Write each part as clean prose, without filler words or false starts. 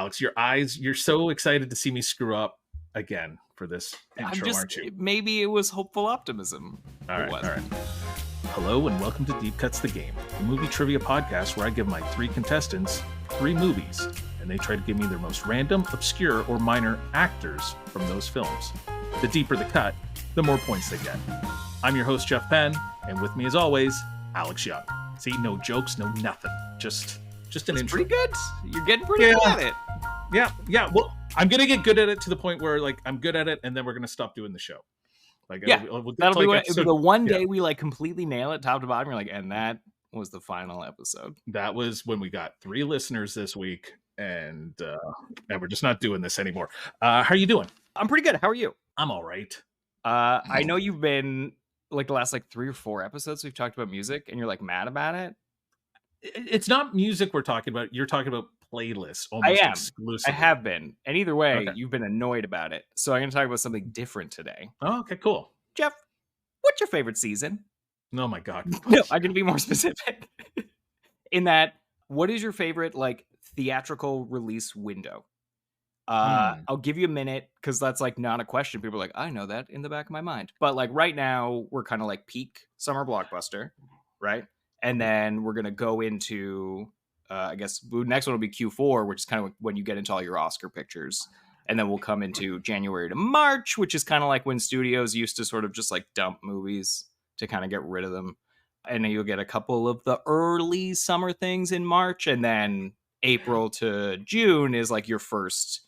Alex, your eyes, you're so excited to see me screw up again for this intro, aren't you? Maybe it was hopeful optimism. All right. Hello and welcome to Deep Cuts the Game, the movie trivia podcast where I give my 3 contestants 3 movies, and they try to give me their most random, obscure, or minor actors from those films. The deeper the cut, the more points they get. I'm your host, Jeff Penn, and with me as always, Alex Young. See, no jokes, no nothing. Just an intro. Pretty good. You're getting pretty good at it. Yeah. Well, I'm gonna get good at it to the point where I'm good at it, and then we're gonna stop doing the show. That'll be the one day we completely nail it top to bottom. You're like, and that was the final episode. That was when we got 3 listeners this week, and we're just not doing this anymore. How are you doing? I'm pretty good. How are you? I'm all right. I know you've been the last 3 or 4 episodes we've talked about music, and you're mad about it. It's not music we're talking about. You're talking about playlists almost exclusively. I have been. And either way, You've been annoyed about it. So I'm going to talk about something different today. Oh, okay, cool. Jeff, what's your favorite season? Oh my God. No, I'm going to be more specific. In that, what is your favorite theatrical release window? I'll give you a minute because that's not a question. People are I know that in the back of my mind. But right now, we're kind of peak summer blockbuster, right? And then we're going to go into, I guess, the next one will be Q4, which is kind of when you get into all your Oscar pictures. And then we'll come into January to March, which is kind of when studios used to sort of just dump movies to kind of get rid of them. And then you'll get a couple of the early summer things in March. And then April to June is your first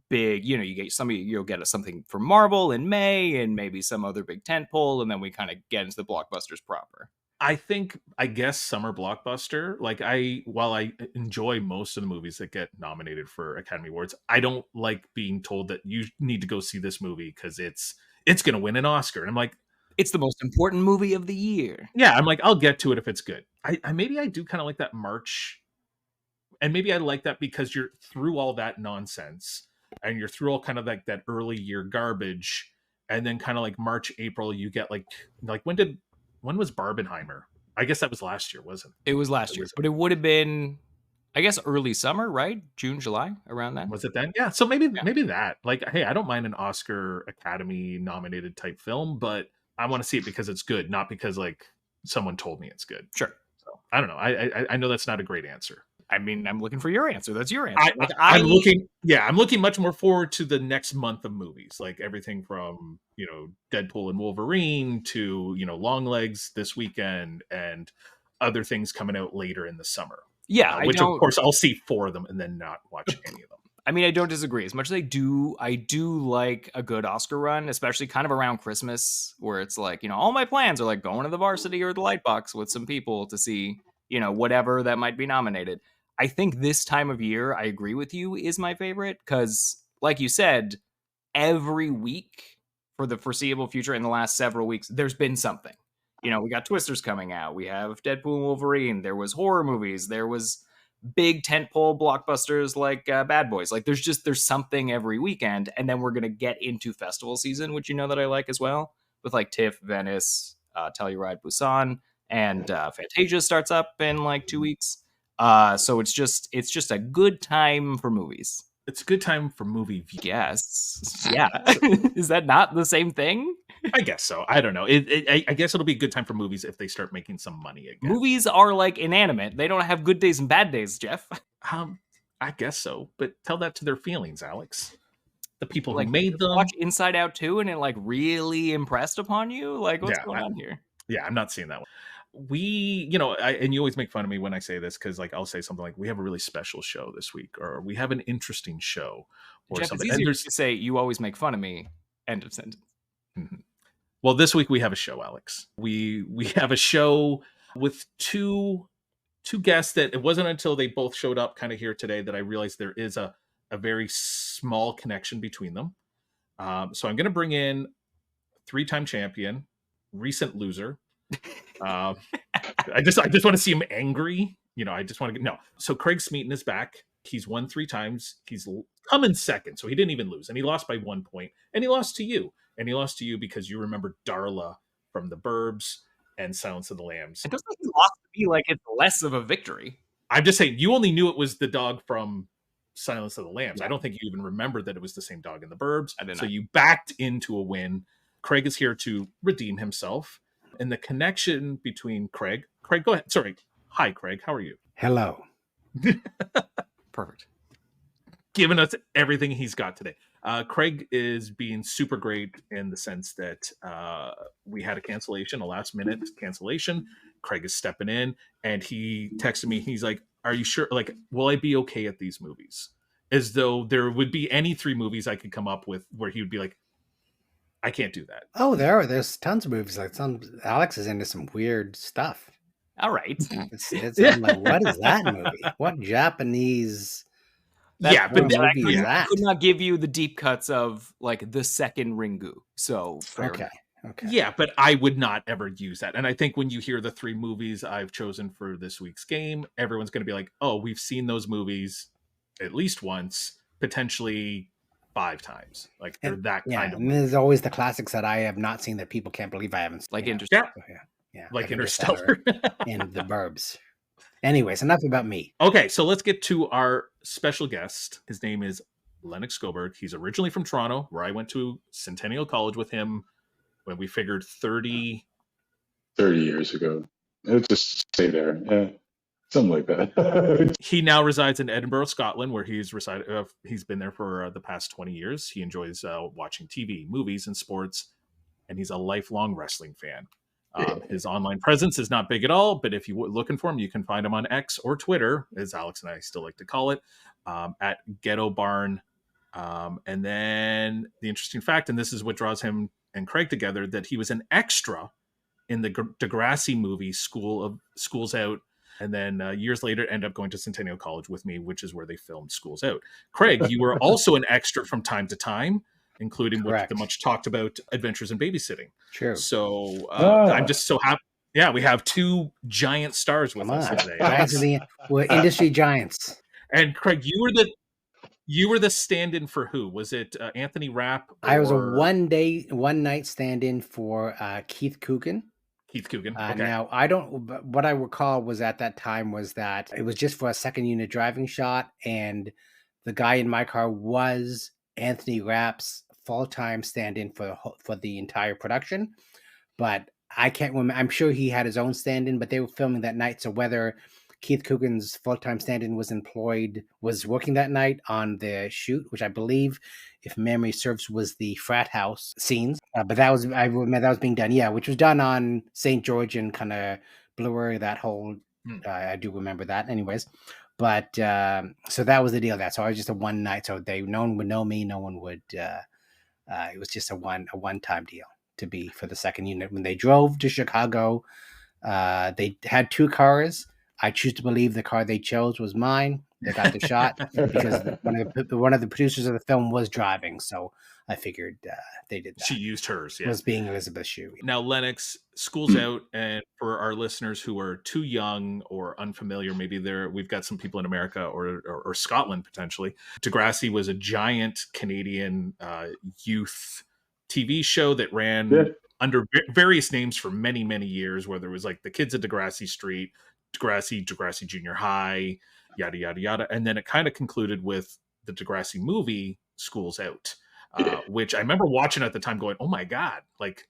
big, you get you'll get something from Marvel in May and maybe some other big tentpole. And then we kind of get into the blockbusters proper. I guess summer blockbuster, while I enjoy most of the movies that get nominated for Academy Awards, I don't like being told that you need to go see this movie because it's going to win an Oscar. And I'm it's the most important movie of the year. Yeah, I'm I'll get to it if it's good. I maybe I do kind of like that March. And maybe I like that because you're through all that nonsense and you're through all kind of that early year garbage. And then kind of March, April, you get when was Barbenheimer? I guess that was last year, wasn't it? It was last year, but it would have been, I guess, early summer, right? June, July, around then. Was it then? Yeah. So maybe that. Hey, I don't mind an Oscar Academy nominated type film, but I want to see it because it's good, not because someone told me it's good. Sure. So I don't know. I know that's not a great answer. I mean, I'm looking for your answer. That's your answer. I'm looking much more forward to the next month of movies, everything from, Deadpool and Wolverine to, Longlegs this weekend and other things coming out later in the summer. Yeah. Which of course I'll see 4 of them and then not watch any of them. I mean, I don't disagree. As much as I do like a good Oscar run, especially kind of around Christmas where it's all my plans are going to the Varsity or the Lightbox with some people to see, whatever that might be nominated. I think this time of year, I agree with you, is my favorite because, like you said, every week for the foreseeable future in the last several weeks, there's been something. We got Twisters coming out. We have Deadpool and Wolverine. There was horror movies. There was big tentpole blockbusters like Bad Boys. There's something every weekend. And then we're going to get into festival season, which that I like as well, with TIFF, Venice, Telluride, Busan, and Fantasia starts up in 2 weeks. So it's just a good time for movies. It's a good time for movie views. Yes. Yeah. Is that not the same thing? I guess so. I don't know. I guess it'll be a good time for movies if they start making some money again. Movies are inanimate. They don't have good days and bad days, Jeff. I guess so. But tell that to their feelings, Alex. The people who made them. Watch Inside Out 2 and it really impressed upon you? What's going on here? Yeah, I'm not seeing that one. We, and you always make fun of me when I say this because I'll say something we have a really special show this week or we have an interesting show or Jeff, something. It's easier to say you always make fun of me. End of sentence. Mm-hmm. Well, this week we have a show, Alex. We have a show with two guests that it wasn't until they both showed up kind of here today that I realized there is a very small connection between them. So I'm going to bring in 3-time champion, recent loser. I just want to see him angry. I just want to no. So Craig Smeaton is back. He's won 3 times. He's come in second, so he didn't even lose, and he lost by 1 point. And he lost to you. And he lost to you because you remember Darla from The Burbs and Silence of the Lambs. It doesn't he lost to me it's less of a victory. I'm just saying you only knew it was the dog from Silence of the Lambs. Yeah. I don't think you even remembered that it was the same dog in the Burbs. I did So not. you backed into a win. Craig is here to redeem himself. And the connection between Craig, go ahead. Sorry. Hi, Craig. How are you? Hello. Perfect. Giving us everything he's got today. Craig is being super great in the sense that we had a last minute cancellation. Craig is stepping in, and he texted me. He's like, "Are you sure? Like, will I be okay at these movies?" As though there would be any 3 movies I could come up with where he would be like, "I can't do that." Oh, there's tons of movies. Like Alex is into some weird stuff. All right. I'm like, what is that movie? What Japanese? Yeah, but movie is I that? could not give you the deep cuts of like the second Ringu. So fair Okay. enough. Okay. Yeah, but I would not ever use that. And I think when you hear the 3 movies I've chosen for this week's game, everyone's going to be like, "Oh, we've seen those movies at least once, potentially 5 times." Like they're that kind of and movie. there's always the classics that I have not seen that people can't believe I haven't seen. Like you know. Interstellar. Yeah, Like Interstellar. and The Burbs. Anyways, enough about me. Okay, so let's get to our special guest. His name is Lennox Goldberg. He's originally from Toronto, where I went to Centennial College with him when we figured 30 years ago. Let's just stay there. Yeah, something like that. He now resides in Edinburgh, Scotland, where he's been there for the past 20 years. He enjoys watching TV, movies, and sports, and he's a lifelong wrestling fan. His online presence is not big at all, but if you're looking for him, you can find him on X or Twitter, as Alex and I still like to call it, at Ghetto Barn. And then the interesting fact, and this is what draws him and Craig together, that he was an extra in the Degrassi movie School's Out, and then years later ended up going to Centennial College with me, which is where they filmed School's Out. Craig, you were also an extra from time to time, including with the much talked about Adventures in Babysitting. True. So I'm just so happy. Yeah, we have 2 giant stars with us today. We're industry giants. And Craig, you were the stand-in for who? Was it Anthony Rapp? I was a one night stand-in for Keith Coogan. Keith Coogan. Okay. Now, what I recall was at that time was that it was just for a second unit driving shot, and the guy in my car was Anthony Rapp's full-time stand-in for the entire production. But I can't remember. I'm sure he had his own stand-in, but they were filming that night. So whether Keith Coogan's full-time stand-in was working that night on the shoot, which I believe, if memory serves, was the frat house scenes. But I remember that was being done, which was done on St. George and kind of Bloor, that whole, I do remember that anyways. But so that was the deal. So I was just a one night, so no one would know me, no one would, it was just a one-time deal to be for the second unit. When they drove to Chicago, they had 2 cars. I choose to believe the car they chose was mine. They got the shot because one of the producers of the film was driving. So I figured they did that. She used hers. Yeah. Was being Elizabeth Shue. Now, Lennox, School's Out, and for our listeners who are too young or unfamiliar, maybe we've got some people in America or Scotland potentially. Degrassi was a giant Canadian youth TV show that ran under various names for many, many years, where there was like the Kids at Degrassi Street, Degrassi Junior High, yada, yada, yada. And then it kind of concluded with the Degrassi movie, School's Out, which I remember watching at the time going, oh my God, like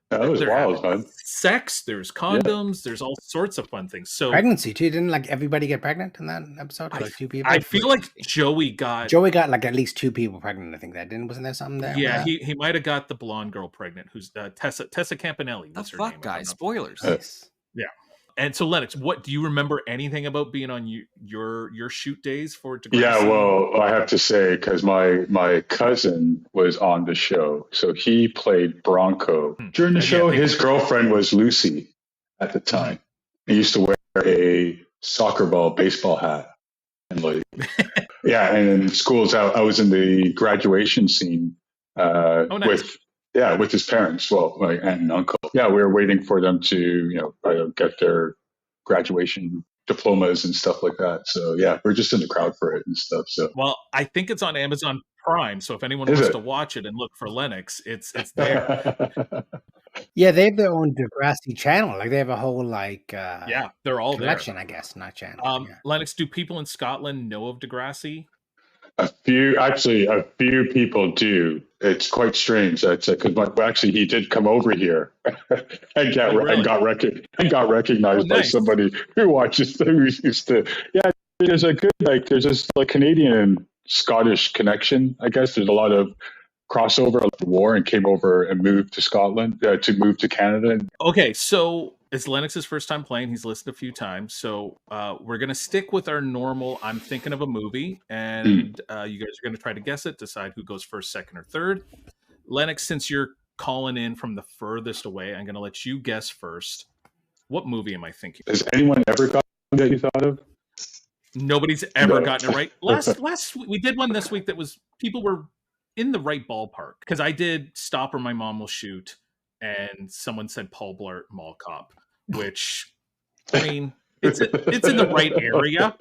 that was wild, man. Sex, there's condoms, there's all sorts of fun things. So pregnancy too. Didn't like everybody get pregnant in that episode? Like 2 people? I feel like Joey got like at least 2 people pregnant. I think wasn't there something there? Yeah, he might have got the blonde girl pregnant, who's Tessa Campanelli. The fuck, guys? Spoilers. Yeah. And so, Lennox, what do you remember anything about being on your shoot days for Degrassi? Yeah, well, I have to say, because my cousin was on the show, so he played Bronco. During the show, his girlfriend was Lucy at the time. He used to wear a soccer ball, baseball hat. And and School's Out, I was in the graduation scene with his parents, my aunt and uncle. Yeah, we were waiting for them to, get their graduation diplomas and stuff like that. So yeah, we're just in the crowd for it and stuff. So well, I think it's on Amazon Prime. So if anyone wants to watch it and look for Lennox, it's there. Yeah, they have their own Degrassi channel. Like they have a whole they're all collection, there. I guess, not channel. Lennox, do people in Scotland know of Degrassi? A few people do. It's quite strange. That's because actually he did come over here and got recognized by nice. somebody who watches who used to. Yeah, there's this like Canadian and Scottish connection. I guess there's a lot of crossover of the war and came over and moved to Scotland to move to Canada. Okay, so it's Lennox's first time playing. He's listened a few times, so we're gonna stick with our normal. I'm thinking of a movie, and you guys are gonna try to guess it, decide who goes first, second, or third. Lennox, since you're calling in from the furthest away, I'm gonna let you guess first. What movie am I thinking? Has anyone ever gotten that you thought of? Nobody's ever gotten it right. Last we did one this week that was people were in the right ballpark because I did Stop or My Mom Will Shoot, and someone said Paul Blart Mall Cop, which I mean it's in the right area.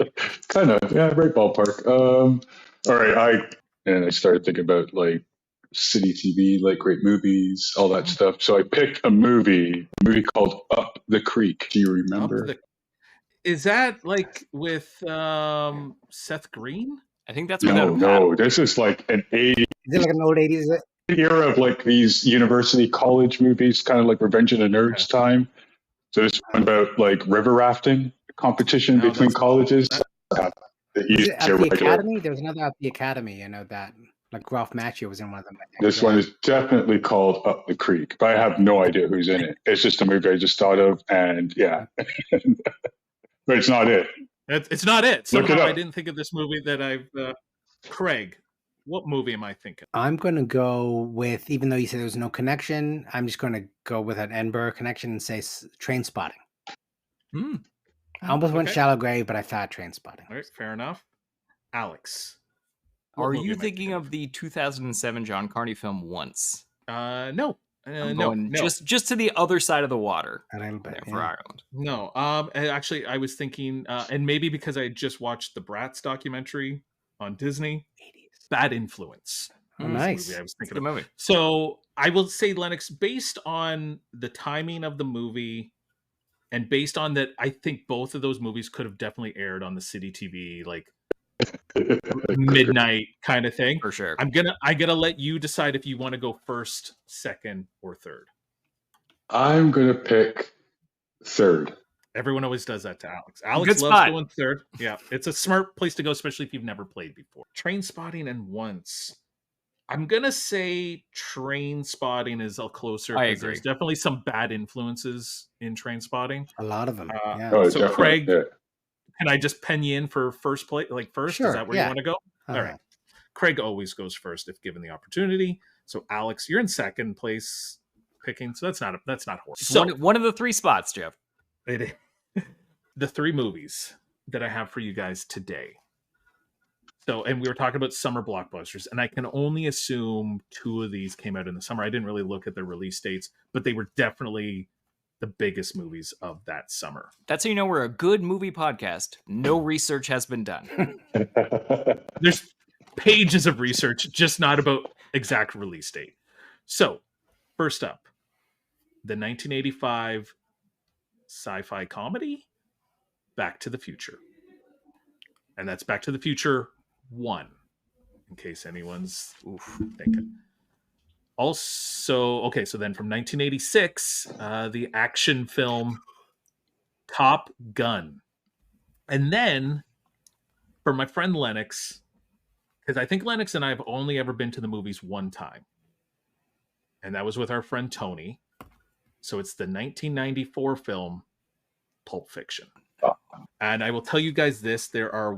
Kind of, yeah, right ballpark. All right, I started thinking about like city TV, like great movies, all that stuff. So I picked a movie called Up the Creek. Do you remember? Is that like with Seth Green? I think that's no. This is like an 80s. Is it like an old 80s? Era of like these university college movies, kind of like Revenge of the Nerds time. So this one about like river rafting competition between colleges. At the Academy? There was another at the Academy. I know that. Like Ralph Macchio was in one of them. This one is definitely called Up the Creek, but I have no idea who's in it. It's just a movie I just thought of, and yeah. But it's not it. It's not it. Look it up. I didn't think of this movie that I've... Craig, what movie am I thinking? I'm going to go with, even though you said there was no connection, I'm just going to go with an Edinburgh connection and say Train Spotting. I almost went Shallow Grave, but I thought Train Spotting. All right, fair enough. Alex. Are you thinking of the 2007 John Carney film Once? No. No. Just to the other side of the water. A little bit, for Ireland. No. Actually, I was thinking, and maybe because I just watched the Bratz documentary on Disney, 80s. Bad Influence. Oh, nice. Movie I was thinking of. Movie. So I will say, Lennox, based on the timing of the movie, and based on that, I think both of those movies could have definitely aired on the city TV, like midnight kind of thing. For sure. I'm gonna let you decide if you want to go first, second, or third. I'm gonna pick third. Everyone always does that to Alex. Alex loves going third. Yeah, it's a smart place to go, especially if you've never played before. Train Spotting and Once. I'm gonna say Train Spotting is a closer. I agree. There's definitely some bad influences in Train Spotting. A lot of them. So Craig, can I just pen you in for first place? Like first, sure, is that where you want to go? All right. Craig always goes first if given the opportunity. So Alex, you're in second place picking. So that's not horrible. So one of the three spots, Jeff. It is. The three movies that I have for you guys today. So, and we were talking about summer blockbusters, and I can only assume two of these came out in the summer. I didn't really look at their release dates, but they were definitely the biggest movies of that summer. That's how you know we're a good movie podcast. No research has been done. There's pages of research, just not about exact release date. So, first up, the 1985 sci-fi comedy Back to the Future. And that's Back to the Future 1, in case anyone's thinking. Also, okay, so then from 1986, the action film Top Gun. And then, for my friend Lennox, because I think Lennox and I have only ever been to the movies one time. And that was with our friend Tony. So it's the 1994 film Pulp Fiction. And I will tell you guys this, there are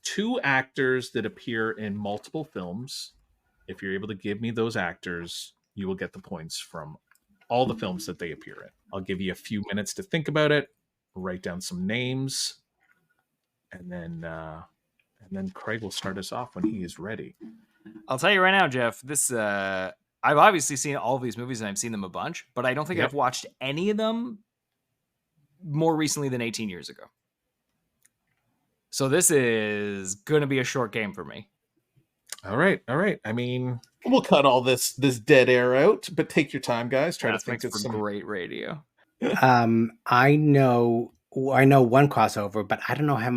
two actors that appear in multiple films. If you're able to give me those actors, you will get the points from all the films that they appear in. I'll give you a few minutes to think about it, write down some names, and then Craig will start us off when he is ready. I'll tell you right now, Jeff, this I've obviously seen all of these movies and I've seen them a bunch, but I don't think I've watched any of them more recently than 18 years ago. So this is going to be a short game for me. All right. I mean, we'll cut all this dead air out, but take your time, guys. Try to think of some great radio. I know one crossover, but I don't know how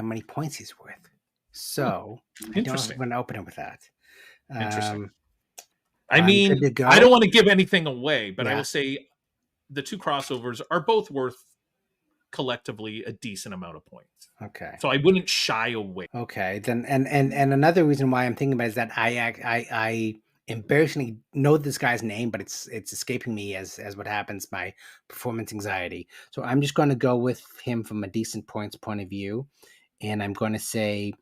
many points he's worth. So I don't want to open it with that. Interesting. I I'm mean, good to go. I don't want to give anything away, but I Yeah. will say the two crossovers are both worth collectively a decent amount of points. Okay. So I wouldn't shy away. Okay. Then and another reason why I'm thinking about it is that I embarrassingly know this guy's name, but it's escaping me as what happens, my performance anxiety. So I'm just going to go with him from a decent points point of view, and I'm going to say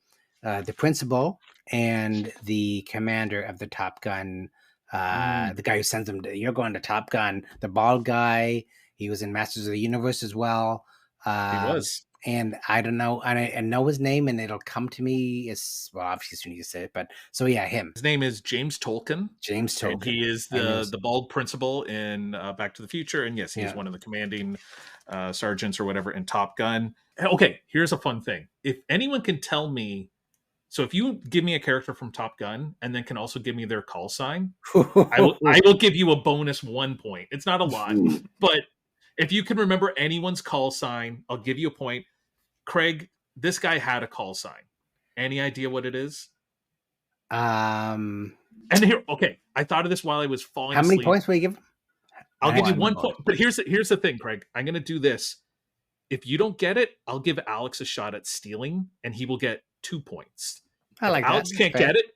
the principal and the commander of the Top Gun, the guy who sends them to, you're going to Top Gun, the bald guy. He was in Masters of the Universe as well. He was. And I don't know, I know his name, and it'll come to me as well. Obviously, as soon as you say it, but so yeah, him. His name is James Tolkien. James Tolkien. And he is the bald principal in Back to the Future, and yes, he's one of the commanding sergeants or whatever in Top Gun. Okay, here's a fun thing: if anyone can tell me, so if you give me a character from Top Gun and then can also give me their call sign, I will give you a bonus 1 point. It's not a lot, but if you can remember anyone's call sign, I'll give you a point. Craig, this guy had a call sign. Any idea what it is? And here, okay, I thought of this while I was falling asleep. How many points will you give? I'll give you 1 point. But here's the thing, Craig. I'm going to do this. If you don't get it, I'll give Alex a shot at stealing, and he will get 2 points. I like if Alex that. can't get it,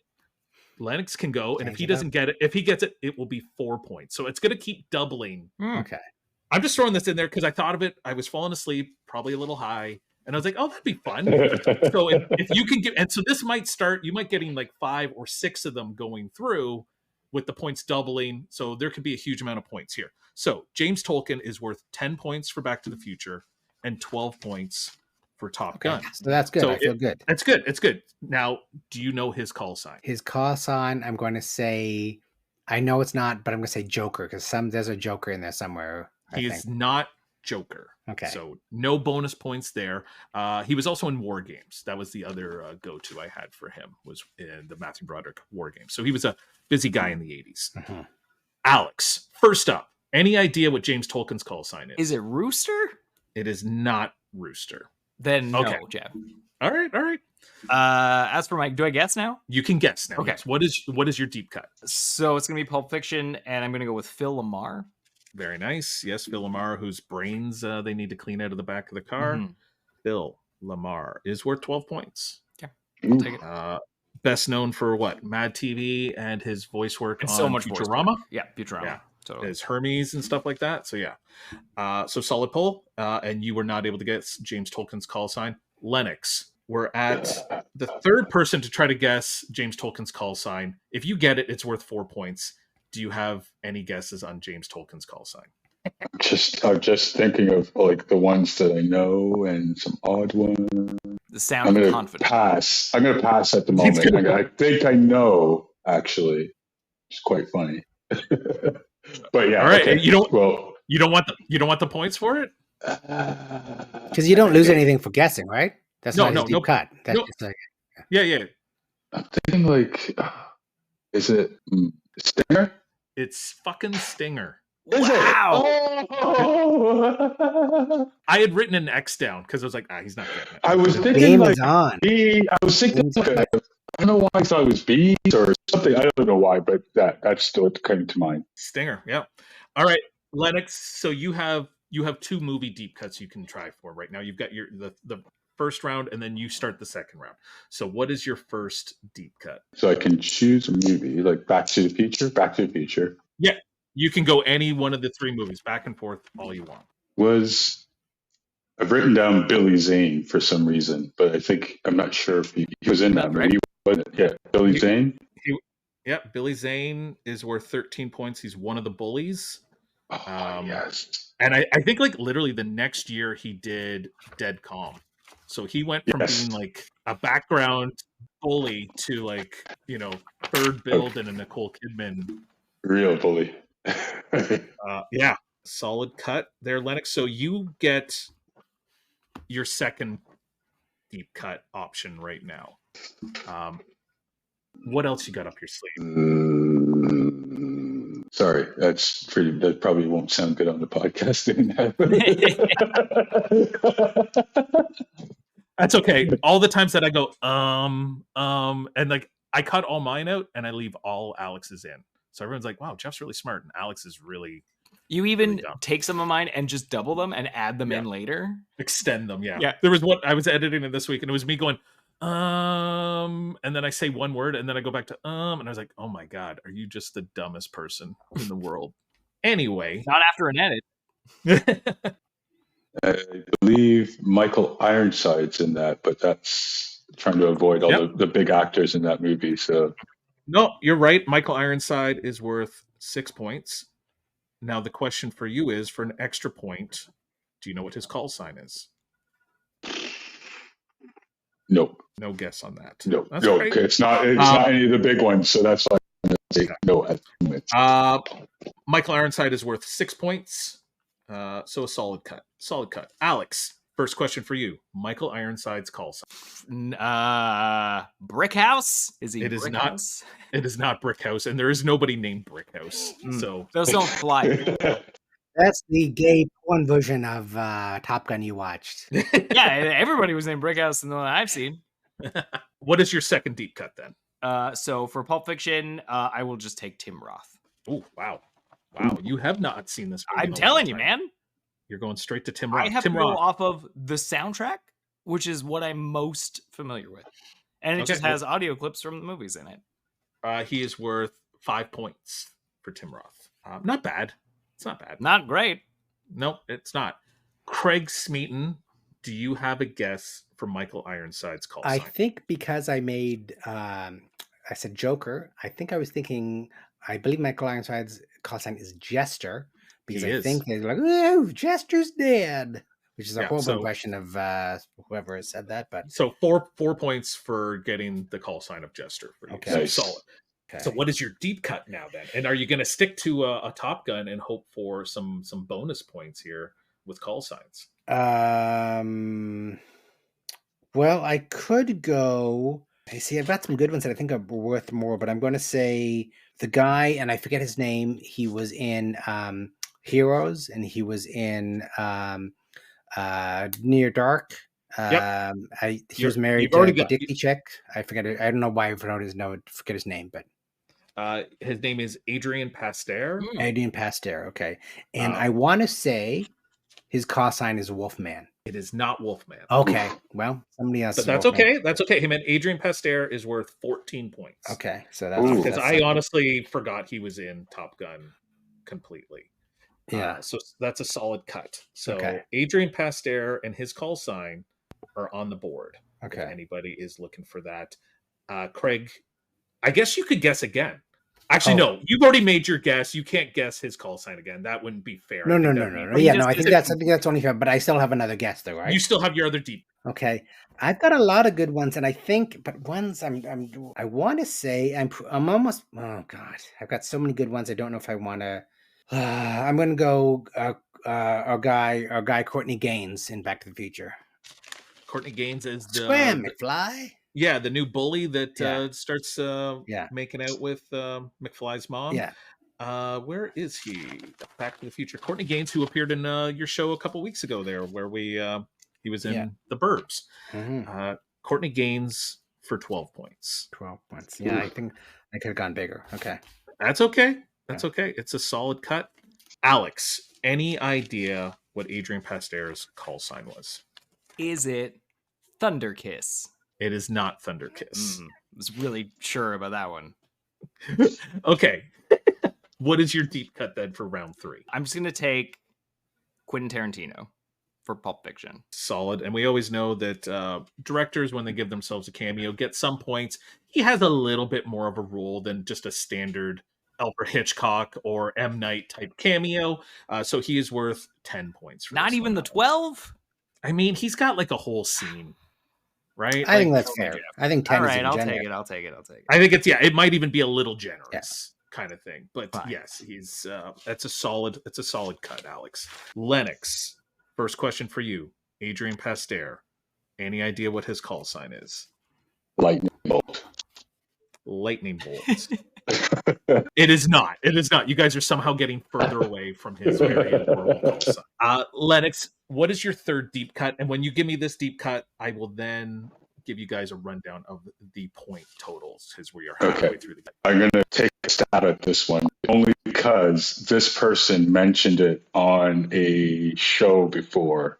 Lennox can go, and if he doesn't get it, if he gets it, it will be 4 points. So it's going to keep doubling. Okay. I'm just throwing this in there because I thought of it. I was falling asleep, probably a little high. And I was like, oh, that'd be fun. So if you can get, and so this might start, you might getting like 5 or 6 of them going through with the points doubling. So there could be a huge amount of points here. So James Tolkien is worth 10 points for Back to the Future and 12 points for Top Gun. So that's good. So I feel good. That's good. It's good. Now, do you know his call sign? His call sign, I'm going to say, I know it's not, but I'm going to say Joker because there's a Joker in there somewhere. He is not Joker. Okay. So no bonus points there. He was also in War Games. That was the other go-to I had for him, was in the Matthew Broderick War Games. So he was a busy guy in the 80s. Mm-hmm. Alex, first up, any idea what James Tolkien's call sign is? Is it Rooster? It is not Rooster. Then okay. No, Jeb. All right. As for my, do I guess now? You can guess now. Okay. Yes. What is your deep cut? So it's going to be Pulp Fiction, and I'm going to go with Phil Lamar. Very nice. Yes, Phil Lamar, whose brains they need to clean out of the back of the car. Mm-hmm. Phil Lamar is worth 12 points. Okay, I'll take it. Best known for what? Mad TV and his voice work and on so much Futurama. Yeah, Futurama. Yeah. Totally. As Hermes and stuff like that. So yeah. So solid pull. And you were not able to get James Tolkien's call sign. Lennox, we're at the third person to try to guess James Tolkien's call sign. If you get it, it's worth 4 points. Do you have any guesses on James Tolkien's call sign? I'm just thinking of like the ones that I know and some odd ones. The sound of confidence. Pass. I'm going to pass at the moment. I think I know, actually. It's quite funny. But yeah. All right. Okay. You don't want the points for it? Because you don't lose anything for guessing, right? That's not his deep cut. That's just like, yeah. I'm thinking like, is it Stinger? It's fucking Stinger. Wow. I had written an X down because I was like, he's not getting it. I was thinking game like is on. I was thinking I don't know why I thought it was bees or something. I don't know why, but that's still what came to mind. Stinger, yeah. All right, Lennox. So you have 2 movie deep cuts you can try for right now. You've got the first round, and then you start the second round. So what is your first deep cut? So I can choose a movie like Back to the Future. Back to the Future. Yeah, you can go any one of the 3 movies, back and forth, all you want. I've written down Billy Zane for some reason, but I think I'm not sure if he was in that movie. But yeah, Billy Zane. Billy Zane is worth 13 points. He's one of the bullies. Yes. And I think like literally the next year he did Dead Calm. So he went from being like a background bully to like, third build in a Nicole Kidman. Real bully. Yeah. Solid cut there, Lennox. So you get your second deep cut option right now. What else you got up your sleeve? Sorry, that probably won't sound good on the podcast doing that. That's okay. All the times that I go, and like I cut all mine out and I leave all Alex's in. So everyone's like, wow, Jeff's really smart. And Alex is really. You even really dumb. take some of mine and just double them and add them in later? Extend them, yeah. Yeah. There was one, I was editing it this week and it was me going, and then I say one word and then I go back to, and I was like, oh my God, are you just the dumbest person in the world? Anyway. Not after an edit. I believe Michael Ironside's in that, but that's trying to avoid all the big actors in that movie. So no, you're right. Michael Ironside is worth 6 points. Now the question for you is, for an extra point, do you know what his call sign is? Nope. No guess on that. No, That's no, great. it's not any of the big ones. So that's why I'm going to say no at the moment. Michael Ironside is worth 6 points. So a solid cut. Solid cut. Alex, first question for you. Michael Ironside's call sign. Brick House? Is he? It is Brick not. House? It is not Brick House, and there is nobody named Brick House. So those don't fly. That's the gay porn version of Top Gun you watched. Yeah, everybody was named Brick House in the one I've seen. What is your second deep cut then? So for Pulp Fiction, I will just take Tim Roth. Oh, wow. Wow, you have not seen this movie. I'm telling you, man. You're going straight to Tim Roth. I have Tim to go Roth. off of the soundtrack, which is what I'm most familiar with. And it just has audio clips from the movies in it. He is worth 5 points for Tim Roth. Not bad. It's not bad. Not great. No, it's not. Craig Smeaton, do you have a guess for Michael Ironside's call sign? I think because I made, I said Joker, I think I was thinking, I believe Michael Ironside's call sign is Jester, because I think they're like, oh, Jester's dead, which is a horrible impression of whoever has said that. But so 4 points for getting the call sign of Jester for you. Okay. So solid. Okay. So what is your deep cut now then? And are you going to stick to a Top Gun and hope for some bonus points here with call signs? Well, I could go. I see. I've got some good ones that I think are worth more, but I'm going to say the guy, and I forget his name. He was in Heroes, and he was in Near Dark. He was married to Dickie Chick. I forget it. I don't know why I forget his name, but his name is Adrian Pasteur. Adrian Pasteur. Okay, and I want to say his call sign is Wolfman. It is not Wolfman. Okay, well, somebody else. But that's okay. That's okay. Him and Adrian Pasteur is worth 14 points. Okay, so that's because I honestly forgot he was in Top Gun completely. Yeah. So that's a solid cut. So Adrian Pasteur and his call sign are on the board. Okay. If anybody is looking for that. Craig, I guess you could guess again. Actually, no, you've already made your guess. You can't guess his call sign again. That wouldn't be fair. No. Yeah, no, I think that's only fair, but I still have another guess though, right? You still have your other deep. Okay. I've got a lot of good ones, and I think, but ones I want to say I'm almost, oh God, I've got so many good ones. I don't know if I want to, I'm going to go our guy, Courtney Gaines in Back to the Future. Courtney Gaines is the Scram, McFly. Yeah, the new bully that starts making out with McFly's mom. Yeah. Where is he? Back to the Future. Courtney Gaines, who appeared in your show a couple weeks ago there, where he was in The Burbs. Mm-hmm. Courtney Gaines for 12 points. 12 points. Yeah, I think I could have gone bigger. Okay. That's okay. That's okay. It's a solid cut. Alex, any idea what Adrian Pasteur's call sign was? Is it Thunder Kiss? It is not Thunder Kiss. I was really sure about that one. Okay. What is your deep cut then for round 3? I'm just going to take Quentin Tarantino for Pulp Fiction. Solid. And we always know that directors, when they give themselves a cameo, get some points. He has a little bit more of a role than just a standard Alfred Hitchcock or M. Night type cameo. So he is worth 10 points. For Not even the 12? I mean, he's got like a whole scene. Right? I think that's fair. I think 10 All is right, I'll generous. take it. I'll take it. I think it's, it might even be a little generous kind of thing. But yes, he's that's a solid cut, Alex. Lennox, first question for you. Adrian Pasteur. Any idea what his call sign is? Lightning bolt. Lightning bolt. It is not. It is not. You guys are somehow getting further away from his very horrible call sign. Lennox, what is your third deep cut? And when you give me this deep cut, I will then give you guys a rundown of the point totals because we are halfway through the game. I'm going to take a stab at this one only because this person mentioned it on a show before.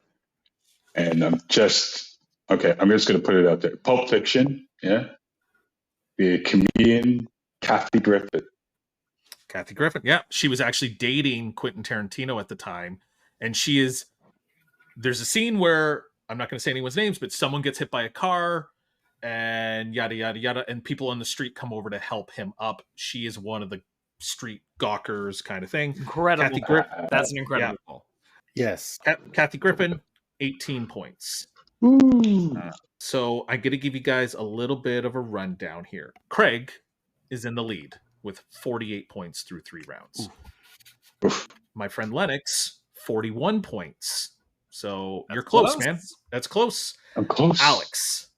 And I'm just going to put it out there. Pulp Fiction, yeah? The comedian Kathy Griffin. Kathy Griffin, yeah. She was actually dating Quentin Tarantino at the time. And there's a scene where, I'm not going to say anyone's names, but someone gets hit by a car and yada, yada, yada. And people on the street come over to help him up. She is one of the street gawkers kind of thing. Incredible. That's an incredible call. Yes. Kathy Griffin, 18 points. So I'm going to give you guys a little bit of a rundown here. Craig is in the lead with 48 points through 3 rounds. My friend Lennox, 41 points. So you're close, man. That's close. I'm close. Alex,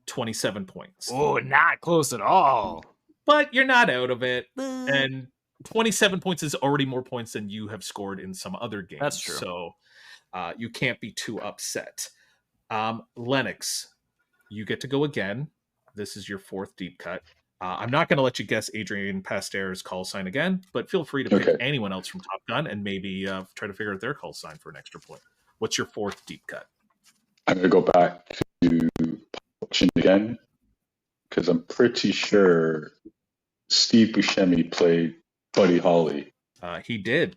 27 points. Oh, not close at all. But you're not out of it. And 27 points is already more points than you have scored in some other games. That's true. So you can't be too upset. Lennox, you get to go again. This is your 4th deep cut. I'm not going to let you guess Adrian Pasteur's call sign again, but feel free to pick anyone else from Top Gun and maybe try to figure out their call sign for an extra point. What's your 4th deep cut? I'm going to go back to Fiction again because I'm pretty sure Steve Buscemi played Buddy Holly. He did.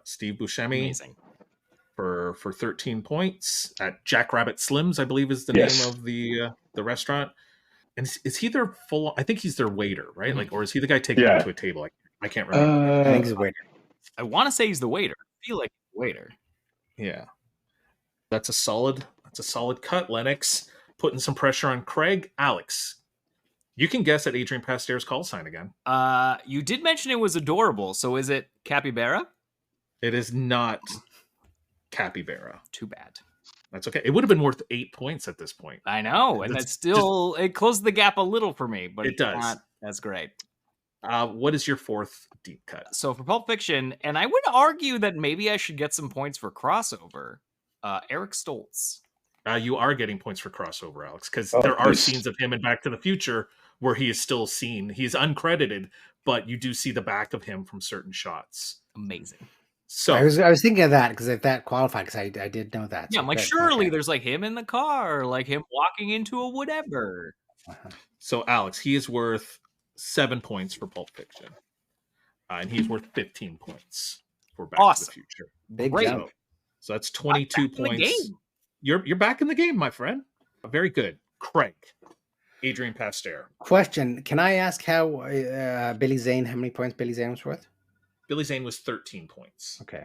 Steve Buscemi. Amazing. For 13 points at Jackrabbit Slims, I believe is the name of the restaurant. And is he their full? I think he's their waiter, right? Like, or is he the guy taking them to a table? I can't remember. I think he's a waiter. I want to say he's the waiter. I feel like he's the waiter. Yeah, that's a solid cut, Lennox. Putting some pressure on Craig. Alex, you can guess at Adrian Pasteur's call sign again. You did mention it was adorable. So is it Capybara? It is not Capybara. Too bad. That's okay. It would have been worth 8 points at this point. I know, and that's still it closed the gap a little for me, but it does. Not, that's great. What is your 4th deep cut? So for Pulp Fiction, and I would argue that maybe I should get some points for crossover. Eric Stoltz. You are getting points for crossover, Alex, because there are scenes of him in Back to the Future where he is still seen. He's uncredited, but you do see the back of him from certain shots. Amazing. So I was thinking of that because if that qualified, because I did know that. Yeah, I'm like, surely there's like him in the car, like him walking into a whatever. So Alex, he is worth 7 points for Pulp Fiction, and he's worth 15 points for Back to the Future. Big jump. So that's 22 points. You're back in the game, my friend. Very good, Craig. Adrian Pasteur. Question: can I ask how Billy Zane? How many points Billy Zane was worth? Billy Zane was 13 points. Okay.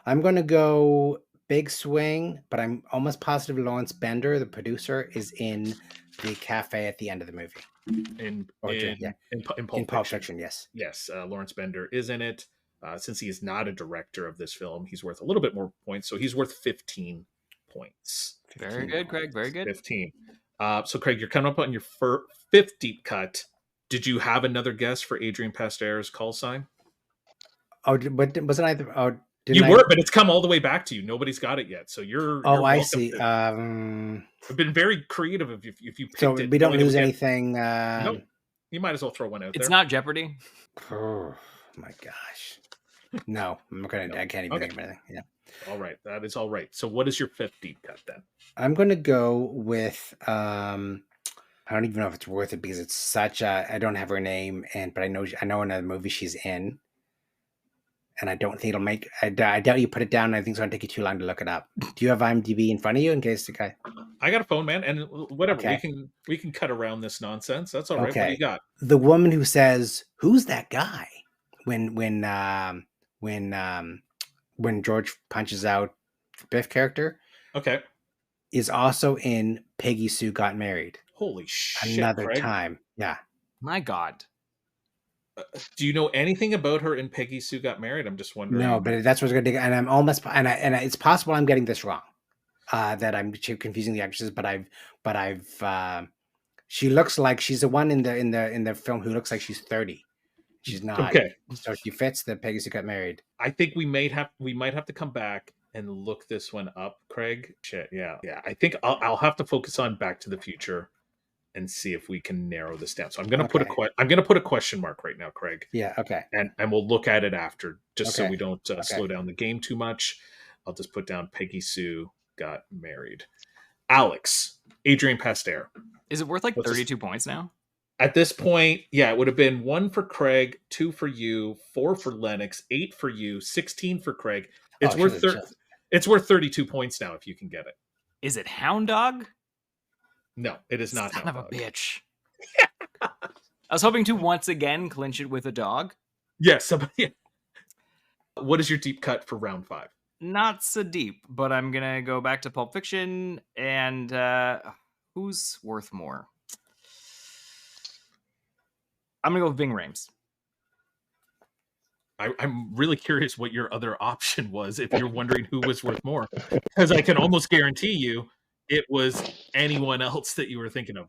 I'm going to go big swing, but I'm almost positive Lawrence Bender, the producer, is in the cafe at the end of the movie. In Pulp Fiction, yes. Yes, Lawrence Bender is in it. Since he is not a director of this film, he's worth a little bit more points, so he's worth 15 points. Very good, Craig. Very good. 15. So, Craig, you're coming up on your 5th deep cut. Did you have another guess for Adrian Pasteur's call sign? Oh, but wasn't I? But it's come all the way back to you. Nobody's got it yet, so you're. I see. I've been very creative. If you picked so it, we don't lose anything. Nope. You might as well throw one out there. It's not Jeopardy. Oh my gosh! No, I'm not gonna. I can't even think of anything. Yeah. All right, that is all right. So, what is your 5th deep cut then? I'm gonna go with. I don't even know if it's worth it because it's such a. I don't have her name, but I know another movie she's in. And I don't think it'll make. I doubt you put it down. And I think it's going to take you too long to look it up. Do you have IMDb in front of you in case the guy? I got a phone, man, and whatever we can cut around this nonsense. That's all right. What do you got? The woman who says, "Who's that guy?" When George punches out the Biff character, is also in Peggy Sue Got Married. Holy shit! Another Craig. time, yeah. My God. Do you know anything about her in Peggy Sue Got Married? I'm just wondering. No, but that's what's going to. And I'm almost, and it's possible I'm getting this wrong. That I'm confusing the actresses, but I've. She looks like she's the one in the film who looks like she's 30, She's not. Okay. So she fits that Peggy Sue got married. I think we might have to come back and look this one up, Craig. Shit, yeah. I think I'll have to focus on Back to the Future and see if we can narrow this down. So I'm gonna put a question mark right now, Craig. Yeah. Okay. And we'll look at it after, just so Okay. we don't slow down the game too much. I'll just put down Peggy Sue got married. Alex, Adrian Pasteur. Is it worth like 32 points now? At this point, yeah, it would have been 1 for Craig, 2 for you, 4 for Lennox, 8 for you, 16 for Craig. It's worth 32 points now if you can get it. Is it Hound Dog? No, it is not. Son of a bitch. I was hoping to once again clinch it with a dog. Yes. Yeah. What is your deep cut for round 5? Not so deep, but I'm gonna go back to Pulp Fiction and who's worth more? I'm gonna go with Ving Rhames. I'm really curious what your other option was if you're wondering who was worth more, because I can almost guarantee you it was anyone else that you were thinking of.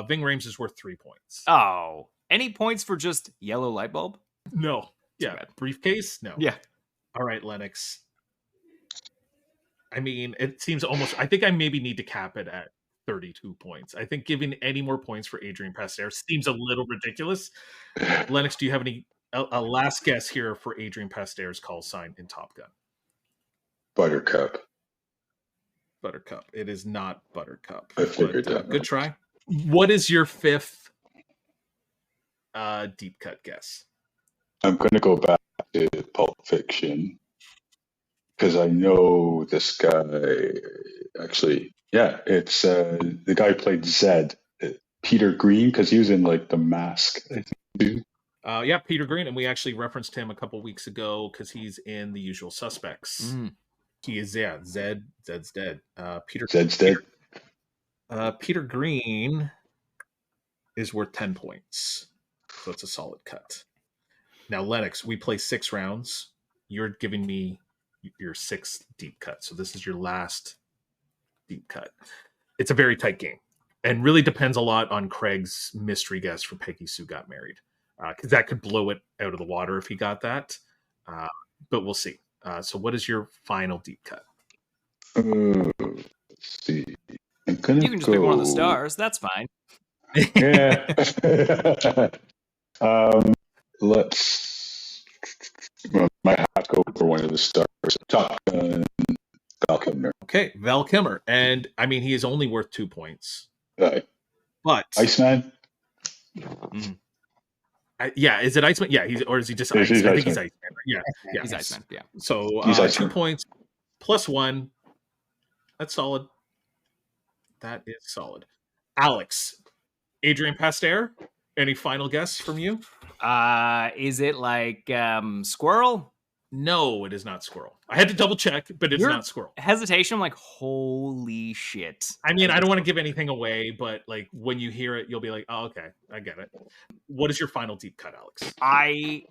Ving Rhames is worth 3 points. Oh, any points for just yellow light bulb? No. Yeah. Briefcase? No. Yeah. All right, Lennox. I mean, it seems almost, I think I maybe need to cap it at 32 points. I think giving any more points for Adrian Pasteur seems a little ridiculous. Lennox, do you have a last guess here for Adrian Pasteur's call sign in Top Gun? Buttercup. It is not Buttercup. I figured that. Good try. What is your 5th deep cut guess? I'm going to go back to Pulp Fiction because I know this guy. Actually, yeah, it's the guy who played Zed, Peter Green, because he was in like The Mask, I think. Yeah, Peter Green, and we actually referenced him a couple weeks ago because he's in The Usual Suspects. He is, yeah. Zed's dead. Zed's dead. Peter Green is worth 10 points, so it's a solid cut. Now, Lennox, we play 6 rounds. You're giving me your 6th deep cut, so this is your last deep cut. It's a very tight game, and really depends a lot on Craig's mystery guess for Peggy Sue Got Married, because that could blow it out of the water if he got that. But we'll see. So what is your final deep cut? Let's see. You can just pick one of the stars. That's fine. Yeah. Let's. I might have to go for one of the stars. Top Gun, Val Kilmer. Okay, Val Kilmer, and I mean he is only worth 2 points. But Iceman. Yeah, is it Iceman? Yeah, or is he just Iceman? I think he's Iceman. Yeah, he's Iceman. Yeah. So 2 points plus 1. That's solid. That is solid. Alex, Adrian Pasteur, any final guess from you? Is it like squirrel? No, it is not squirrel. I had to double check, but it's not squirrel. Hesitation, I'm like, holy shit. I mean, I don't want to give anything away, but like when you hear it, you'll be like, oh, okay, I get it. What is your final deep cut, Alex? I'm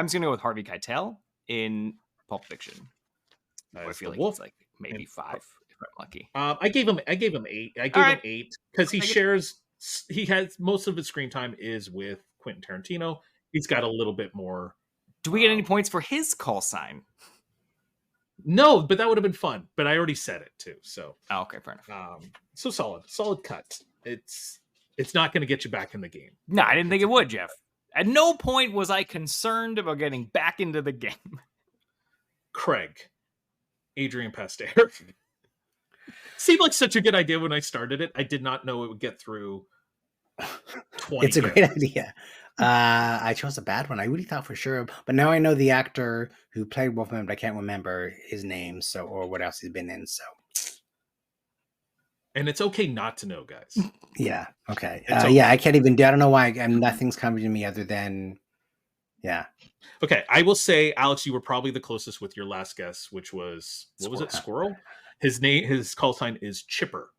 just gonna go with Harvey Keitel in Pulp Fiction. I feel like it's like maybe 5 if I'm lucky. I gave him 8. I gave him 8 because he has most of his screen time is with Quentin Tarantino. He's got a little bit more. Do we get any points for his call sign? No, but that would have been fun. But I already said it too. So okay, fair enough. So solid cut. It's not going to get you back in the game. No, I didn't think it would, Jeff. At no point was I concerned about getting back into the game. Craig, Adrian Pasteur. Seemed like such a good idea when I started it. I did not know it would get through 20. It's a great idea. I chose a bad one. I really thought for sure, but now I know the actor who played Wolfman, but I can't remember his name, or what else he's been in. So, and it's okay not to know, guys. Yeah. Okay. Yeah, I can't even. I don't know why. Nothing's coming to me other than, yeah. Okay, I will say, Alex, you were probably the closest with your last guess, which was Squirrel. His call sign is Chipper.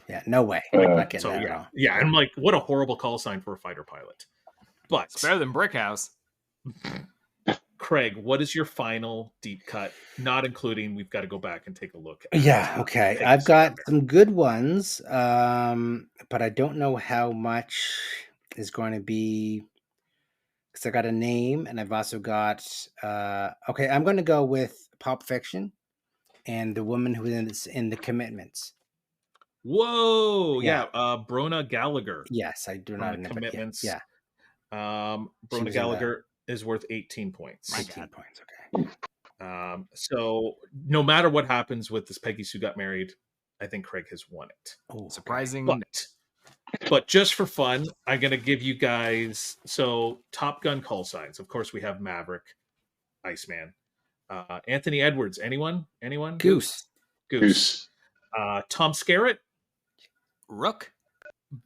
Yeah, no way. Yeah, I'm like, what a horrible call sign for a fighter pilot. But it's better than Brickhouse. Craig, what is your final deep cut? Not including, we've got to go back and take a look. Yeah, okay. I've got some good ones, but I don't know how much is going to be because I got a name, and I've also got. Okay, I'm going to go with Pulp Fiction, and the woman who is in The Commitments. Whoa, Yeah. Brona Gallagher Yes, I do from not The know. Commitments. Yeah, Brona was Gallagher is worth 18 points. 18 points. Okay. So no matter what happens with this Peggy Sue Got Married, I think Craig has won it. Oh, okay. Surprising. But just for fun, I'm going to give you guys, so Top Gun call signs. Of course, we have Maverick, Iceman, Anthony Edwards. Anyone? Goose. Tom Skerritt, Rook.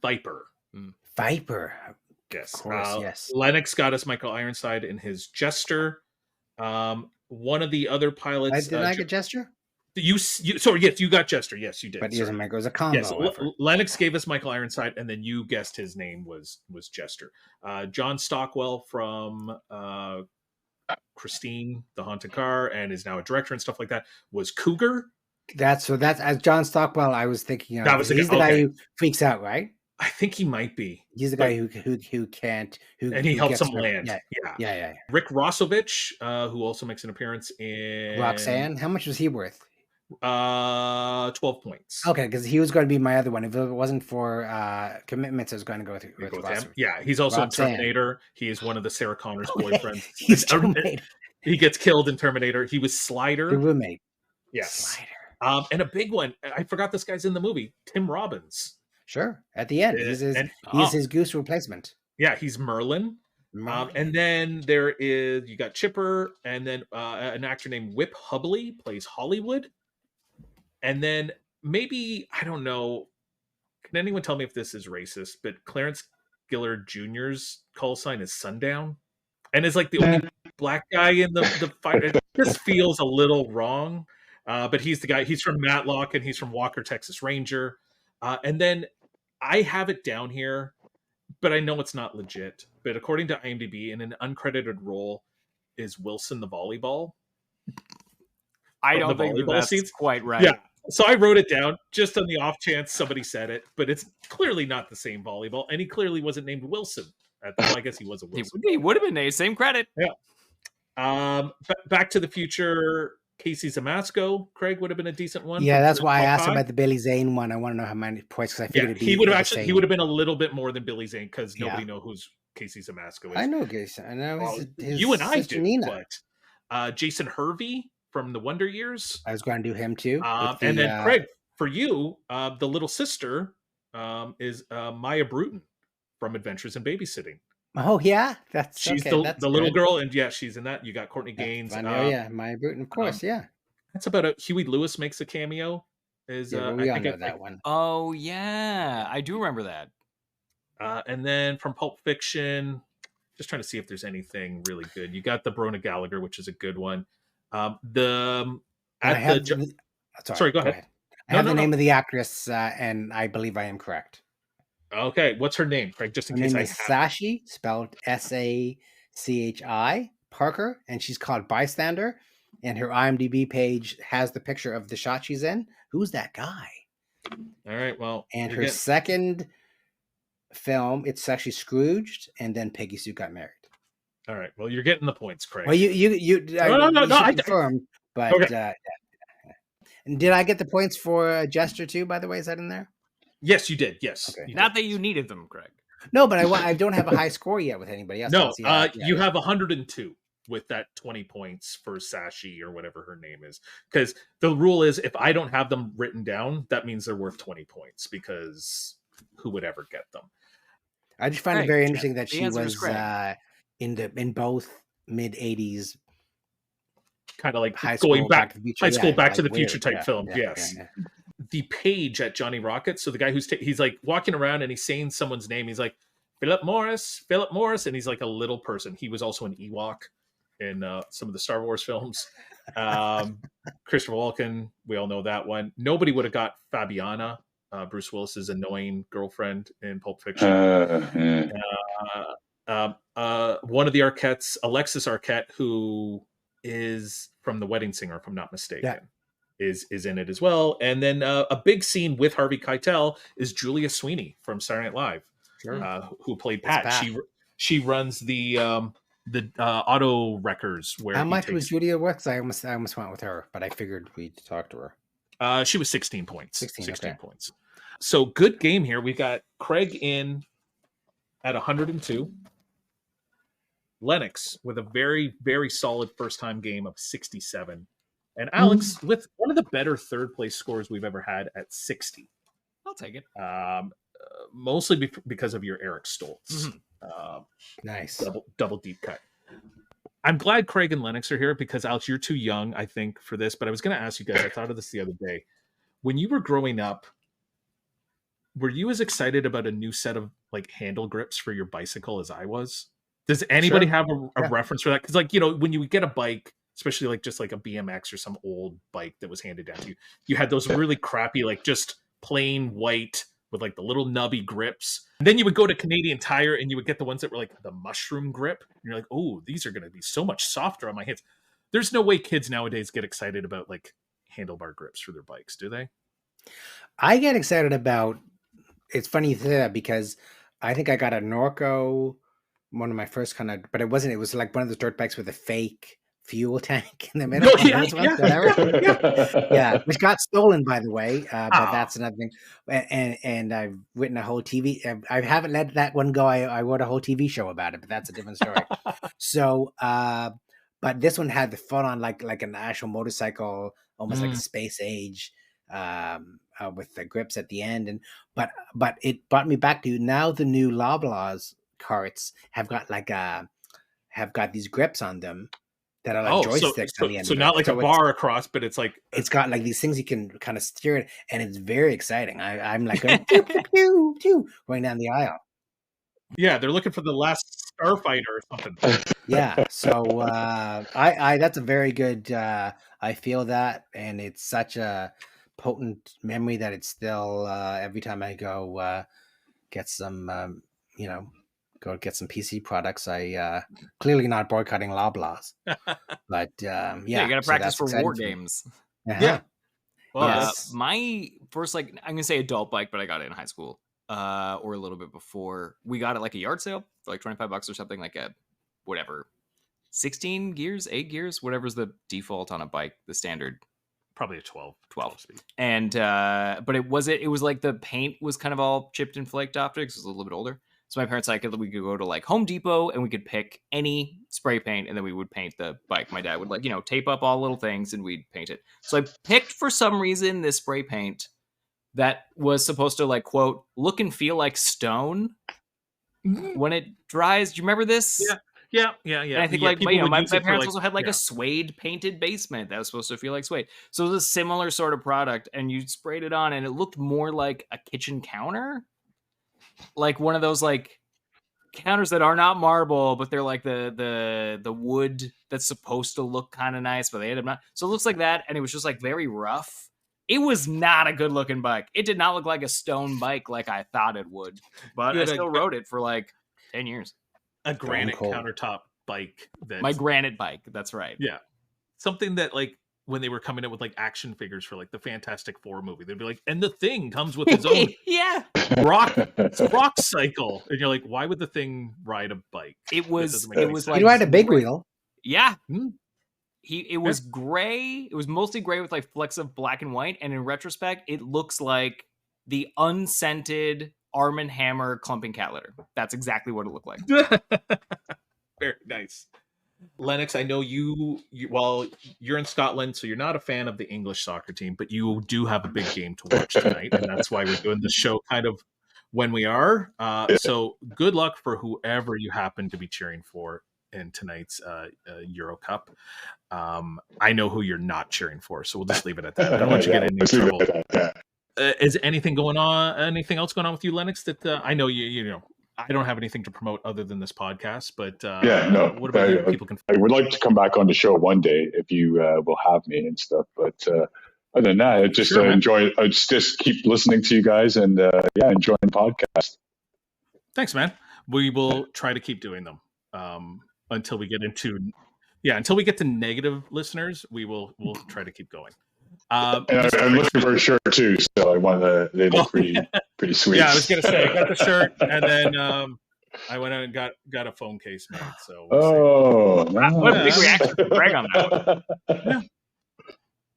Viper. Viper. Yes. Of course, yes. Lennox got us Michael Ironside in his Jester. One of the other pilots. Did I get Jester? Sorry, yes, you got Jester. Yes, you did. But it was a combo. Yes, Lennox gave us Michael Ironside, and then you guessed his name was Jester. John Stockwell from Christine, the Haunted Car, and is now a director and stuff like that, was Cougar. That's as John Stockwell. I was thinking of. He's the guy who freaks out, right? I think he might be. He's the guy who can't. And he helps him land. Yeah. Rick Rossovich, who also makes an appearance in Roxanne. How much was he worth? 12 points. Okay, because he was going to be my other one. If it wasn't for Commitments, I was going to go with him. Yeah, he's also Roxanne. In Terminator. He is one of the Sarah Connor's boyfriends. He gets killed in Terminator. He was Slider. The roommate. Yes. Slider. And a big one. I forgot this guy's in the movie. Tim Robbins. Sure. At the end, he's his Goose replacement. Yeah, he's Merlin. And then you got Chipper, and then an actor named Whip Hubley plays Hollywood. And then maybe, I don't know, can anyone tell me if this is racist, but Clarence Gillard Jr.'s call sign is Sundown, and is like the only black guy in the fight. It just feels a little wrong. But he's the guy. He's from Matlock, and he's from Walker, Texas Ranger. And then I have it down here, but I know it's not legit. But according to IMDb, in an uncredited role, is Wilson the volleyball. I don't think that's quite right. Yeah. So I wrote it down just on the off chance somebody said it, but it's clearly not the same volleyball, and he clearly wasn't named Wilson. Well, I guess he was a Wilson. He would have been named. Same credit. Yeah. Back to the Future. Casey Zamasco, Craig, would have been a decent one. Yeah, that's why I asked about the Billy Zane one. I want to know how many points, because I figured he would have been a little bit more than Billy Zane, because nobody knows who's Casey Zamasco is. I know Casey. I know his you and I do. Nina. But Jason Hervey from the Wonder Years. I was going to do him too. And then Craig, for you, the little sister is Maya Bruton from Adventures in Babysitting. Oh yeah, she's the little girl, and she's in that. You got Courtney Gaines. Maya Bruton, of course. That's about it. Huey Lewis makes a cameo. I know that one. Oh yeah, I do remember that. And then from Pulp Fiction, just trying to see if there's anything really good. You got the Brona Gallagher, which is a good one. Sorry, go ahead. I have the name of the actress, and I believe I am correct. Okay, what's her name, Craig? Just in case her name is Sachi, spelled Sachi Parker, and she's called Bystander. And her IMDb page has the picture of the shot she's in. Who's that guy? All right, well, and her second film, it's actually Scrooged, and then Peggy Sue Got Married. All right, well, you're getting the points, Craig. Well, no, I confirmed, but okay. And did I get the points for Jester too? By the way, is that in there? Yes, you did. Yes, okay. Not that you needed them, Craig. No, but I don't have a high score yet with anybody else. No, you have 102 with that 20 points for Sachi or whatever her name is. Because the rule is, if I don't have them written down, that means they're worth 20 points, because who would ever get them? I just find it very interesting that she was in both mid 80s, kind of like high school back to the weird. Future type film. Yes. The page at Johnny Rocket. So the guy he's like walking around and he's saying someone's name. He's like, Philip Morris. And he's like a little person. He was also an Ewok in some of the Star Wars films. Christopher Walken, we all know that one. Nobody would have got Fabiana, Bruce Willis's annoying girlfriend in Pulp Fiction. One of the Arquettes, Alexis Arquette, who is from The Wedding Singer, if I'm not mistaken, is in it as well. And then a big scene with Harvey Keitel is Julia Sweeney from Saturday Night Live, who played Pat. She runs the the auto wreckers where How he much was takes. Julia worth? I almost went with her, but I figured we'd talk to her. She was 16 points. 16, 16 okay. points. So good game here. We got Craig in at 102. Lennox with a very, very solid first time game of 67. And Alex with one of the better third place scores we've ever had at 60. I'll take it. Mostly because of your Eric Stoltz. Nice. Double deep cut. I'm glad Craig and Lennox are here because, Alex, you're too young, I think, for this. But I was going to ask you guys, I thought of this the other day. When you were growing up, were you as excited about a new set of like handle grips for your bicycle as I was? Does anybody have a reference for that? Because, like, you know, when you would get a bike, especially like just like a BMX or some old bike that was handed down to you, you had those really crappy, like just plain white with like the little nubby grips. And then you would go to Canadian Tire and you would get the ones that were like the mushroom grip. And you're like, oh, these are going to be so much softer on my hands. There's no way kids nowadays get excited about like handlebar grips for their bikes, do they? I get excited about, it's funny you say that because I think I got a Norco, one of my first kind of, but it was like one of those dirt bikes with a fake fuel tank in the middle. Yeah, which got stolen, by the way. But that's another thing. And I've written a whole TV. I haven't let that one go. I wrote a whole TV show about it, but that's a different story. So, but this one had the fun on like an actual motorcycle, almost like a space age, with the grips at the end. And but it brought me back to now the new Loblaws carts have got these grips on them that are like joysticks on the end. So not like a bar across, but it's like it's got like these things you can kind of steer it, and it's very exciting. I'm like going, pew, pew, pew, pew, going down the aisle. Yeah, they're looking for the last starfighter or something. Yeah, so I that's a very good. I feel that, and it's such a potent memory that it's still every time I go get some go get some PC products. I clearly not boycotting Loblaws, but you got to practice for war games. Yeah. Well, my first, like, I'm gonna say adult bike, but I got it in high school, or a little bit before. We got it like a yard sale for like $25 or something, like a whatever, 16 gears, 8 gears, whatever's the default on a bike, the standard. Probably a 12 speed. And but it was like the paint was kind of all chipped and flaked off because it was a little bit older. So my parents we could go to like Home Depot and we could pick any spray paint and then we would paint the bike. My dad would tape up all little things and we'd paint it. So I picked for some reason this spray paint that was supposed to like quote look and feel like stone when it dries. Do you remember this? Yeah. And I think my parents also had like a suede painted basement that was supposed to feel like suede. So it was a similar sort of product, and you sprayed it on, and it looked more like a kitchen counter, like one of those like counters that are not marble, but they're like the wood that's supposed to look kind of nice, but they ended up not. So it looks like that, and it was just like very rough. It was not a good looking bike. It did not look like a stone bike like I thought it would, but I still rode it for like 10 years. A granite countertop bike. My granite bike. That's right. Yeah. Something that like when they were coming out with like action figures for like the Fantastic Four movie, they'd be like, and the Thing comes with his own rock cycle. And you're like, why would the Thing ride a bike? It was like you ride a big wheel. Yeah. It was gray. It was mostly gray with like flecks of black and white. And in retrospect, it looks like the unscented Arm & Hammer clumping cat litter. That's exactly what it looked like. Very nice. Lennox, I know you well, you're in Scotland, so you're not a fan of the English soccer team, but you do have a big game to watch tonight, and that's why we're doing the show kind of when we are. So good luck for whoever you happen to be cheering for in tonight's Euro Cup. I know who you're not cheering for, so we'll just leave it at that. I don't want you to get into trouble. Is anything going on? Anything else going on with you, Lennox? That I know you. I don't have anything to promote other than this podcast. But what about you? People can. I would like to come back on the show one day if you will have me and stuff. But other than that, I just enjoy. I just keep listening to you guys and enjoying the podcast. Thanks, man. We will try to keep doing them until we get to negative listeners. We'll try to keep going. And I'm looking for a shirt too, so I want they look pretty sweet. Yeah, I was gonna say I got the shirt, and then I went out and got a phone case made. So we'll Oh, What a big nice. reaction from Greg on that one. Yeah,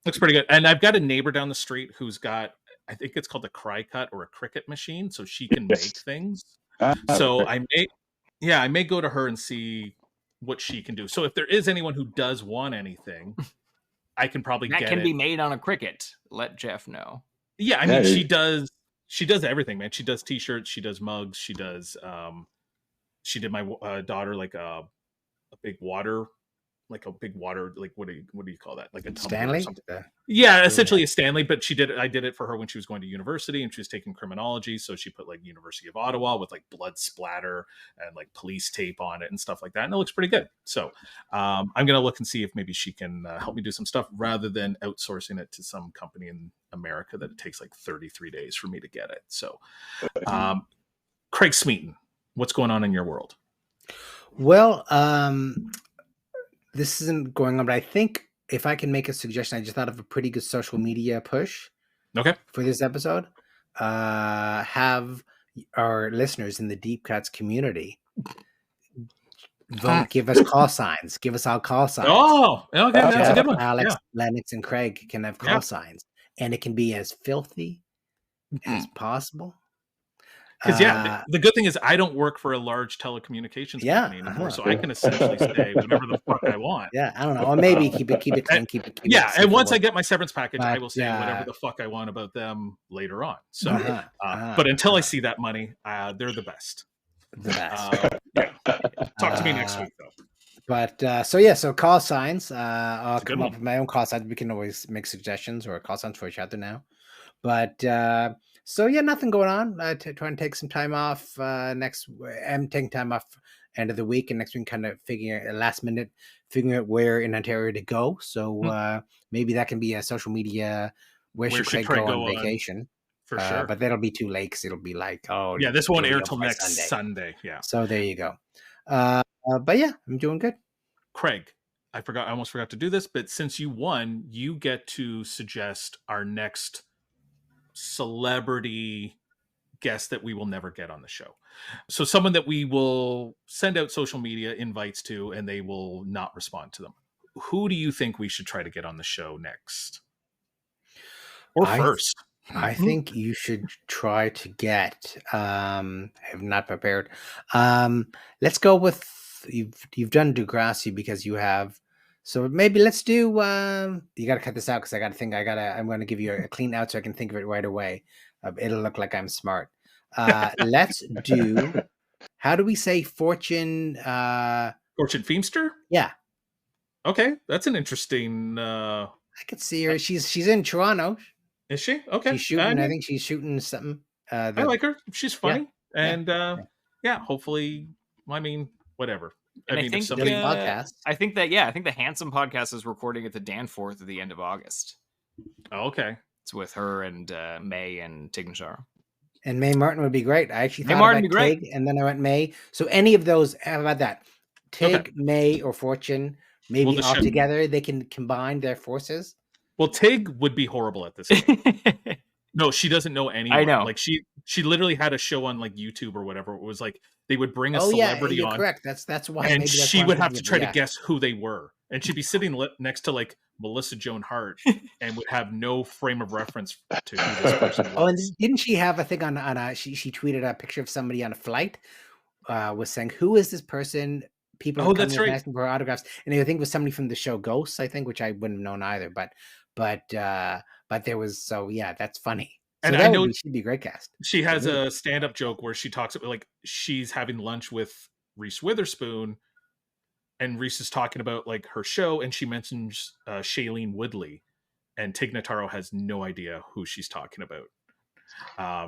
looks pretty good. And I've got a neighbor down the street who's got, I think it's called a cry cut or a cricket machine, so she can Yes. make things. Ah, So okay. I may go to her and see what she can do. So if there is anyone who does want anything, I can probably That get can it. be made on a cricket. Let Jeff know. Yeah, I Yeah, mean, you- she does everything, man. She does t-shirts, she does mugs, she did my daughter like a big water, like what do you call that? Like a tumbler or Stanley? something. Yeah, essentially Yeah. a Stanley, but I did it for her when she was going to university and she was taking criminology. So she put like University of Ottawa with like blood splatter and like police tape on it and stuff like that. And it looks pretty good. So I'm going to look and see if maybe she can help me do some stuff rather than outsourcing it to some company in America that it takes like 33 days for me to get it. So Craig Smeaton, what's going on in your world? Well, this isn't going on, but I think if I can make a suggestion, I just thought of a pretty good social media push Okay. for this episode. Have our listeners in the Deep Cuts community vote, give us call signs, give us all call signs. Oh, okay, that's a Jeff, good one. Alex, Yeah. Lennox, and Craig can have call Yeah. signs, and it can be as filthy as possible. Because the good thing is I don't work for a large telecommunications company anymore, so I can essentially say whatever the fuck I want. Yeah, I don't know, or maybe keep it clean, keep it. Yeah, and once I simple. get my severance package, I But, will say whatever the fuck I want about them later on. So, Uh-huh, but until I see that money, they're the best. the best. Yeah. Talk to me next week, though. But so call signs. I'll It's a good come up one. with my own call signs. We can always make suggestions or call signs for each other now. But so yeah, nothing going on. Trying to take some time off next. I'm taking time off end of the week, and next week kind of last minute figuring out where in Ontario to go. So maybe that can be a social media. Where should Craig go on vacation? For sure. But that'll be too late 'cause it'll be like, oh yeah, this won't here we air go till by next Sunday. Yeah. So there you go. But yeah, I'm doing good. Craig, I almost forgot to do this, but since you won, you get to suggest our next celebrity guest that we will never get on the show. So someone that we will send out social media invites to and they will not respond to them. Who do you think we should try to get on the show next? Or first? I think you should try to get I have not prepared. Let's go with you've done Degrassi because you have, so maybe let's do you gotta cut this out because I'm gonna give you a clean out so I can think of it right away. It'll look like I'm smart. Let's do, how do we say Fortune Feimster? Yeah. Okay, that's an interesting I could see her. She's in Toronto. Is she? Okay. She's shooting. I think she's shooting something. I like her. She's funny. Yeah. And yeah, hopefully, I mean, whatever. And I mean, think if somebody podcast. I think the Handsome podcast is recording at the Danforth at the end of August. Oh, okay. It's with her and May and Tignashara. And May Martin would be great. I actually May thought Martin about would be Tig, and then I went May. So any of those, how about that? Tig, Okay. May, or Fortune, maybe Well, all together they can combine their forces. Well, Tig would be horrible at this point. No, she doesn't know anyone. I know. Like she literally had a show on like YouTube or whatever. It was like they would bring a Oh yeah, celebrity you're on, correct. That's why. and maybe that's she why I'm would have thinking to of it, try to guess who they were, and she'd be sitting next to like Melissa Joan Hart, and would have no frame of reference to who this person was. Oh, and didn't she have a thing on a? She tweeted a picture of somebody on a flight, was saying, "Who is this person?" People are that's right. asking for autographs, and I think it was somebody from the show Ghosts, I think, which I wouldn't have known either. But there was, so yeah, that's funny. So And that I know she'd be a great cast. she has a stand-up joke where she talks about like she's having lunch with Reese Witherspoon, and Reese is talking about like her show, and she mentions Shailene Woodley, and Tig Notaro has no idea who she's talking about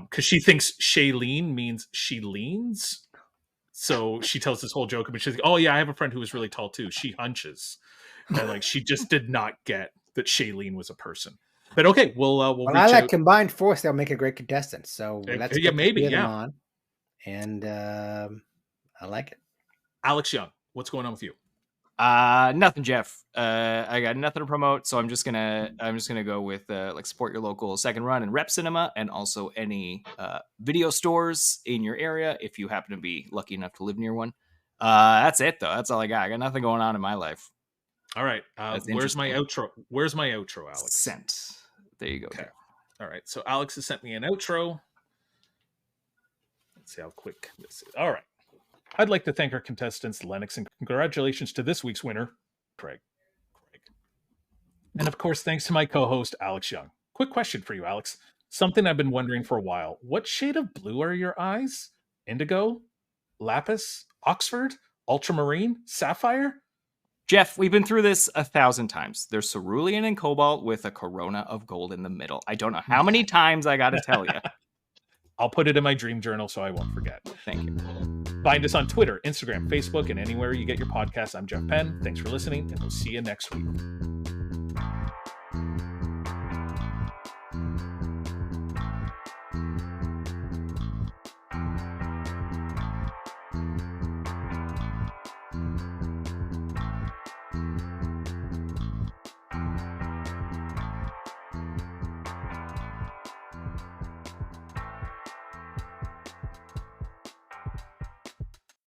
because she thinks Shailene means she leans. So she tells this whole joke, but she's like, "Oh yeah, I have a friend who was really tall too. She hunches," and like she just did not get that Shailene was a person. But okay, we'll reach I like out. combined force; they'll make a great contestant. So let's Yeah, get maybe, them yeah. on, and I like it. Alex Young, what's going on with you? Nothing, Jeff. I got nothing to promote, so I'm just gonna go with like support your local second run and rep cinema, and also any video stores in your area if you happen to be lucky enough to live near one. That's it though. That's all I got. I got nothing going on in my life. All right. Where's my outro? Where's my outro, Alex? Sent. There you go. Okay. All right. So Alex has sent me an outro. Let's see how quick this is. All right. I'd like to thank our contestants, Lennox, and congratulations to this week's winner, Craig. And of course, thanks to my co-host, Alex Young. Quick question for you, Alex. Something I've been wondering for a while. What shade of blue are your eyes? Indigo? Lapis? Oxford? Ultramarine? Sapphire? Jeff, we've been through this 1,000 times. There's cerulean and cobalt with a corona of gold in the middle. I don't know how many times I got to tell you. I'll put it in my dream journal so I won't forget. Thank you. Find us on Twitter, Instagram, Facebook, and anywhere you get your podcasts. I'm Jeff Penn. Thanks for listening, and we'll see you next week.